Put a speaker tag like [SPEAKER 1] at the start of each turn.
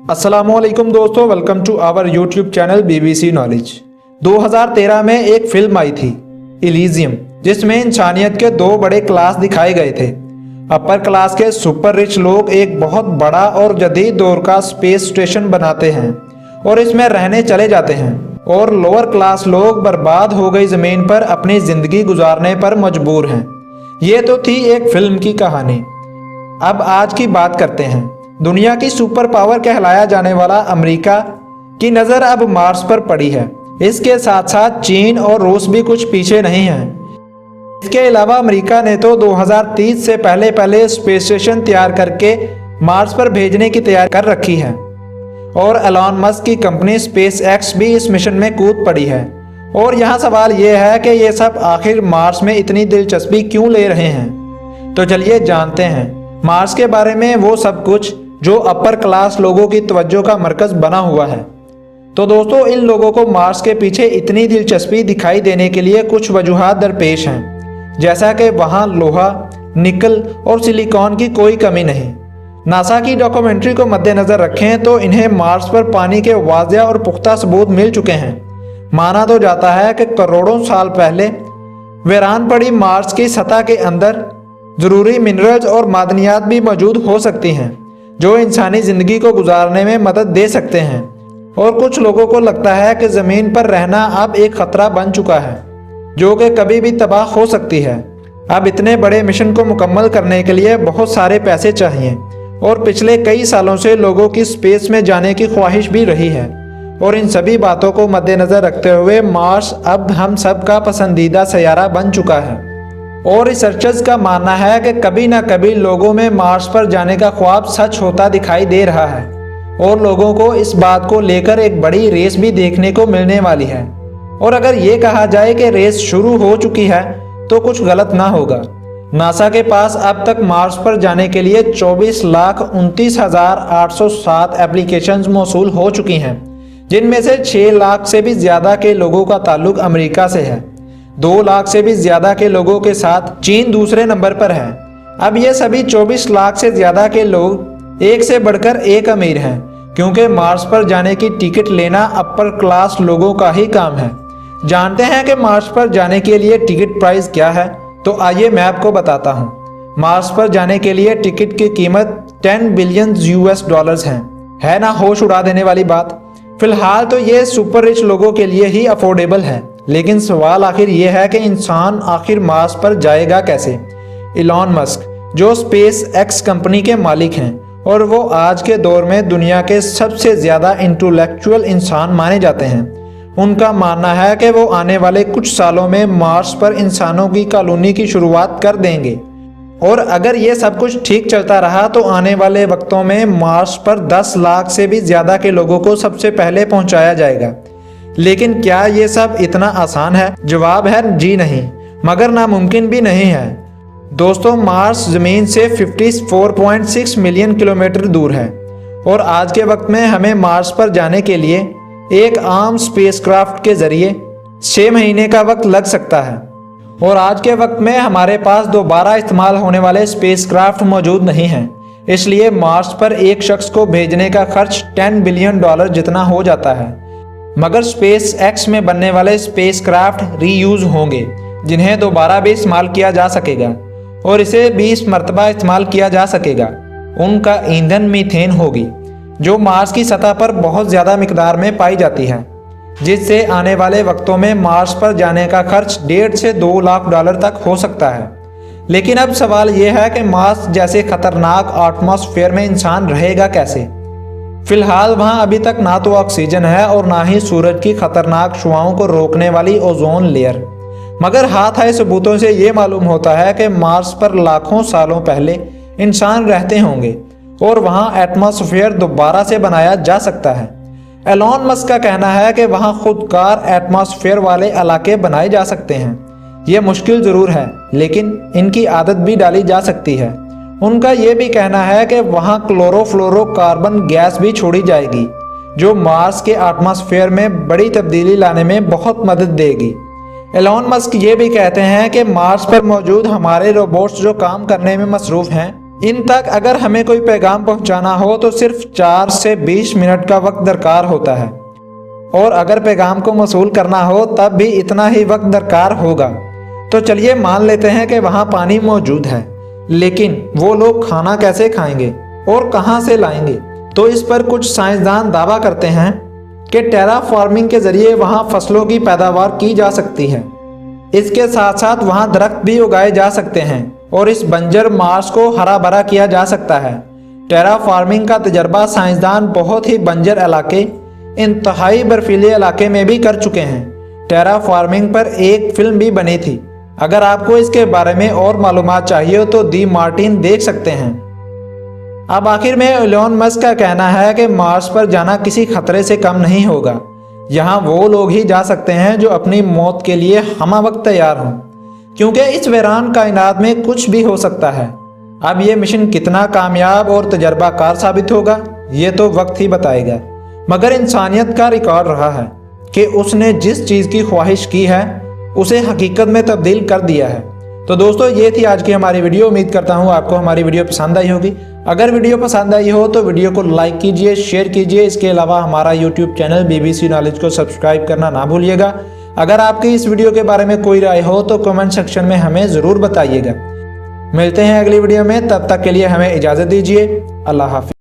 [SPEAKER 1] अस्सलामुअलैकुम दोस्तों, welcome to our YouTube channel BBC knowledge. 2013 में एक फिल्म आई थी इलीजियम, जिसमें इंसानियत के दो बड़े क्लास दिखाए गए थे। अपर क्लास के सुपर रिच लोग एक बहुत बड़ा और जदीद दौर का स्पेस स्टेशन बनाते हैं और इसमें रहने चले जाते हैं, और लोअर क्लास लोग बर्बाद हो गई ज़मीन पर अपनी ज़िंदगी गुजारने पर मजबूर हैं। ये तो थी एक फिल्म की कहानी। अब आज की बात करते हैं। दुनिया की सुपर पावर कहलाया जाने वाला अमेरिका की नज़र अब मार्स पर पड़ी है। इसके साथ साथ चीन और रूस भी कुछ पीछे नहीं है। इसके अलावा अमेरिका ने तो 2030 से पहले स्पेस स्टेशन तैयार करके मार्स पर भेजने की तैयारी कर रखी है, और एलॉन मस्क की कंपनी स्पेस एक्स भी इस मिशन में कूद पड़ी है। और यहाँ सवाल ये है कि ये सब आखिर मार्स में इतनी दिलचस्पी क्यों ले रहे हैं। तो चलिए जानते हैं मार्स के बारे में वो सब कुछ जो अपर क्लास लोगों की तवज्जो का मरकज़ बना हुआ है। तो दोस्तों, इन लोगों को मार्स के पीछे इतनी दिलचस्पी दिखाई देने के लिए कुछ वजूहात दरपेश हैं, जैसा कि वहाँ लोहा, निकल और सिलिकॉन की कोई कमी नहीं। नासा की डॉक्यूमेंट्री को मद्देनज़र रखें तो इन्हें मार्स पर पानी के वाज़िया और पुख्ता सबूत मिल चुके हैं। माना तो जाता है कि करोड़ों साल पहले वीरान पड़ी मार्स की सतह के अंदर ज़रूरी मिनरल्स और मादनियात भी मौजूद हो सकती हैं, जो इंसानी ज़िंदगी को गुजारने में मदद दे सकते हैं। और कुछ लोगों को लगता है कि ज़मीन पर रहना अब एक ख़तरा बन चुका है, जो कि कभी भी तबाह हो सकती है। अब इतने बड़े मिशन को मुकम्मल करने के लिए बहुत सारे पैसे चाहिए, और पिछले कई सालों से लोगों की स्पेस में जाने की ख्वाहिश भी रही है। और इन सभी बातों को मद्देनज़र रखते हुए मार्स अब हम सब का पसंदीदा सैयारा बन चुका है। और रिसर्चर्स का मानना है कि कभी ना कभी लोगों में मार्स पर जाने का ख्वाब सच होता दिखाई दे रहा है, और लोगों को इस बात को लेकर एक बड़ी रेस भी देखने को मिलने वाली है। और अगर ये कहा जाए कि रेस शुरू हो चुकी है तो कुछ गलत ना होगा। नासा के पास अब तक मार्स पर जाने के लिए 24,29,807 एप्लीकेशंस मौसूल हो चुकी हैं, जिनमें से 6 लाख से भी ज़्यादा के लोगों का ताल्लुक अमेरिका से है। 2 लाख से भी ज़्यादा के लोगों के साथ चीन दूसरे नंबर पर है। अब ये सभी 24 लाख से ज़्यादा के लोग एक से बढ़कर एक अमीर हैं, क्योंकि मार्स पर जाने की टिकट लेना अपर क्लास लोगों का ही काम है। जानते हैं कि मार्स पर जाने के लिए टिकट प्राइस क्या है? तो आइए मैं आपको बताता हूँ। मार्स पर जाने के लिए टिकट की कीमत 10 बिलियन US है ना होश उड़ा देने वाली बात। फिलहाल तो ये सुपर रिच लोगों के लिए ही अफोर्डेबल है, लेकिन सवाल आखिर ये है कि इंसान आखिर मार्स पर जाएगा कैसे। इलॉन मस्क, जो स्पेस एक्स कंपनी के मालिक हैं, और वो आज के दौर में दुनिया के सबसे ज़्यादा इंटेलेक्चुअल इंसान माने जाते हैं, उनका मानना है कि वो आने वाले कुछ सालों में मार्स पर इंसानों की कॉलोनी की शुरुआत कर देंगे। और अगर ये सब कुछ ठीक चलता रहा तो आने वाले वक्तों में मार्स पर 10 लाख से भी ज़्यादा के लोगों को सबसे पहले पहुंचाया जाएगा। लेकिन क्या ये सब इतना आसान है? जवाब है जी नहीं, मगर नामुमकिन भी नहीं है। दोस्तों, मार्स ज़मीन से 54.6 मिलियन किलोमीटर दूर है, और आज के वक्त में हमें मार्स पर जाने के लिए एक आम स्पेसक्राफ्ट के ज़रिए 6 महीने का वक्त लग सकता है। और आज के वक्त में हमारे पास दोबारा इस्तेमाल होने वाले स्पेसक्राफ्ट मौजूद नहीं हैं। इसलिए मार्स पर एक शख्स को भेजने का खर्च $10 बिलियन जितना हो जाता है। मगर स्पेस एक्स में बनने वाले स्पेसक्राफ्ट रीयूज़ होंगे, जिन्हें दोबारा भी इस्तेमाल किया जा सकेगा, और इसे 20 मरतबा इस्तेमाल किया जा सकेगा। उनका ईंधन मीथेन होगी, जो मार्स की सतह पर बहुत ज़्यादा मिकदार में पाई जाती है, जिससे आने वाले वक्तों में मार्स पर जाने का खर्च $1.5 से $2 लाख तक हो सकता है। लेकिन अब सवाल यह है कि मार्स जैसे खतरनाक एटमॉस्फेयर में इंसान रहेगा कैसे। फिलहाल वहाँ अभी तक ना तो ऑक्सीजन है और ना ही सूरज की खतरनाक शुआओं को रोकने वाली ओजोन लेयर। मगर हाथ आए सबूतों से ये मालूम होता है कि मार्स पर लाखों सालों पहले इंसान रहते होंगे, और वहाँ एटमॉस्फेयर दोबारा से बनाया जा सकता है। एलॉन मस्क का कहना है कि वहाँ खुदकार एटमॉस्फेयर वाले इलाके बनाए जा सकते हैं। ये मुश्किल ज़रूर है, लेकिन इनकी आदत भी डाली जा सकती है। उनका ये भी कहना है कि वहाँ क्लोरोफ्लोरोकार्बन गैस भी छोड़ी जाएगी, जो मार्स के एटमॉस्फेयर में बड़ी तब्दीली लाने में बहुत मदद देगी। एलॉन मस्क ये भी कहते हैं कि मार्स पर मौजूद हमारे रोबोट्स जो काम करने में मसरूफ़ हैं, इन तक अगर हमें कोई पैगाम पहुंचाना हो तो सिर्फ 4 से 20 मिनट का वक्त दरकार होता है, और अगर पैगाम को मौसूल करना हो तब भी इतना ही वक्त दरकार होगा। तो चलिए मान लेते हैं कि वहाँ पानी मौजूद है, लेकिन वो लोग खाना कैसे खाएंगे और कहाँ से लाएंगे? तो इस पर कुछ साइंसदान दावा करते हैं कि टेरा फार्मिंग के जरिए वहाँ फसलों की पैदावार की जा सकती है। इसके साथ साथ वहाँ दरख्त भी उगाए जा सकते हैं और इस बंजर मार्स को हरा भरा किया जा सकता है। टेरा फार्मिंग का तजर्बा साइंसदान बहुत ही बंजर इलाके, इंतहाई बर्फीले इलाके में भी कर चुके हैं। टेरा फार्मिंग पर एक फिल्म भी बनी थी। अगर आपको इसके बारे में और मालूमात चाहिए हो तो दी मार्टिन देख सकते हैं। अब आखिर में एलोन मस्क का कहना है कि मार्स पर जाना किसी खतरे से कम नहीं होगा। यहाँ वो लोग ही जा सकते हैं जो अपनी मौत के लिए हमवक्त तैयार हों, क्योंकि इस वीरान कायनात में कुछ भी हो सकता है। अब ये मिशन कितना कामयाब और तजर्बाकार साबित होगा ये तो वक्त ही बताएगा, मगर इंसानियत का रिकॉर्ड रहा है कि उसने जिस चीज़ की ख्वाहिश की है उसे हकीकत में तब्दील कर दिया है। तो दोस्तों ये थी आज की हमारी वीडियो। उम्मीद करता हूँ आपको हमारी वीडियो पसंद आई होगी। अगर वीडियो पसंद आई हो तो वीडियो को लाइक कीजिए, शेयर कीजिए। इसके अलावा हमारा यूट्यूब चैनल BBC नॉलेज को सब्सक्राइब करना ना भूलिएगा। अगर आपकी इस वीडियो के बारे में कोई राय हो तो कमेंट सेक्शन में हमें ज़रूर बताइएगा। मिलते हैं अगली वीडियो में, तब तक के लिए हमें इजाज़त दीजिए। अल्लाह हाफ़िज़।